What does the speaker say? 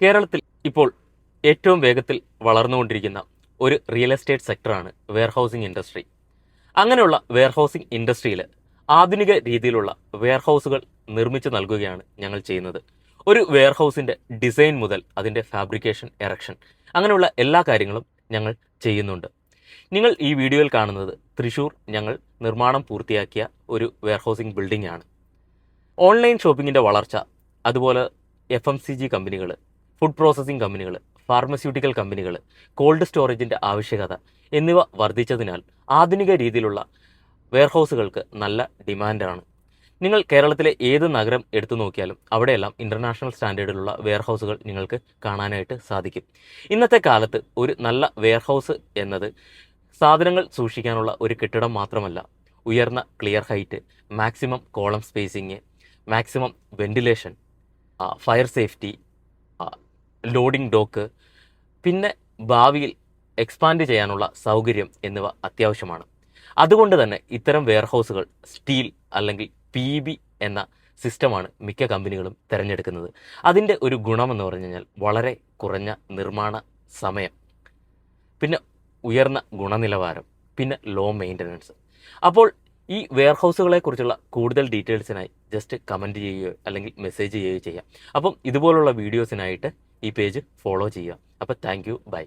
കേരളത്തിൽ ഇപ്പോൾ ഏറ്റവും വേഗത്തിൽ വളർന്നുകൊണ്ടിരിക്കുന്ന ഒരു റിയൽ എസ്റ്റേറ്റ് സെക്ടറാണ് വെയർഹൗസിംഗ് ഇൻഡസ്ട്രി. അങ്ങനെയുള്ള വെയർഹൗസിംഗ് ഇൻഡസ്ട്രിയിൽ ആധുനിക രീതിയിലുള്ള വെയർഹൗസുകൾ നിർമ്മിച്ചു നൽകുകയാണ് ഞങ്ങൾ ചെയ്യുന്നത്. ഒരു വെയർഹൗസിൻ്റെ ഡിസൈൻ മുതൽ അതിൻ്റെ ഫാബ്രിക്കേഷൻ, എറക്ഷൻ, അങ്ങനെയുള്ള എല്ലാ കാര്യങ്ങളും ഞങ്ങൾ ചെയ്യുന്നുണ്ട്. നിങ്ങൾ ഈ വീഡിയോയിൽ കാണുന്നത് തൃശ്ശൂർ ഞങ്ങൾ നിർമ്മാണം പൂർത്തിയാക്കിയ ഒരു വെയർഹൗസിംഗ് ബിൽഡിംഗ് ആണ്. ഓൺലൈൻ ഷോപ്പിങ്ങിൻ്റെ വളർച്ച, അതുപോലെ FMCG കമ്പനികൾ, ഫുഡ് പ്രോസസ്സിംഗ് കമ്പനികൾ, ഫാർമസ്യൂട്ടിക്കൽ കമ്പനികൾ, കോൾഡ് സ്റ്റോറേജിൻ്റെ ആവശ്യകത എന്നിവ വർദ്ധിച്ചതിനാൽ ആധുനിക രീതിയിലുള്ള വെയർഹൗസുകൾക്ക് നല്ല ഡിമാൻഡാണ്. നിങ്ങൾ കേരളത്തിലെ ഏത് നഗരം എടുത്തു നോക്കിയാലും അവിടെയെല്ലാം ഇൻ്റർനാഷണൽ സ്റ്റാൻഡേർഡിലുള്ള വെയർഹൗസുകൾ നിങ്ങൾക്ക് കാണാനായിട്ട് സാധിക്കും. ഇന്നത്തെ കാലത്ത് ഒരു നല്ല വെയർഹൗസ് എന്നത് സാധനങ്ങൾ സൂക്ഷിക്കാനുള്ള ഒരു കെട്ടിടം മാത്രമല്ല, ഉയർന്ന clear height, maximum column spacing, maximum ventilation, fire safety, loading dock, പിന്നെ ഭാവിയിൽ എക്സ്പാൻഡ് ചെയ്യാനുള്ള സൗകര്യം എന്നിവ അത്യാവശ്യമാണ്. അതുകൊണ്ട് തന്നെ ഇത്തരം വെയർഹൗസുകൾ സ്റ്റീൽ അല്ലെങ്കിൽ PEB എന്ന സിസ്റ്റമാണ് മിക്ക കമ്പനികളും തിരഞ്ഞെടുക്കുന്നത്. അതിൻ്റെ ഒരു ഗുണമെന്ന് പറഞ്ഞു കഴിഞ്ഞാൽ വളരെ കുറഞ്ഞ നിർമ്മാണ സമയം, പിന്നെ ഉയർന്ന ഗുണനിലവാരം, പിന്നെ ലോ മെയിൻ്റനൻസ്. അപ്പോൾ ഈ വെയർഹൗസുകളെക്കുറിച്ചുള്ള കൂടുതൽ ഡീറ്റെയിൽസിനായി ജസ്റ്റ് കമൻറ്റ് ചെയ്യുകയോ അല്ലെങ്കിൽ മെസ്സേജ് ചെയ്യുകയോ ചെയ്യാം. അപ്പം ഇതുപോലുള്ള വീഡിയോസിനായിട്ട് ഈ പേജ് ഫോളോ ചെയ്യുക. അപ്പോൾ താങ്ക് യു, ബൈ.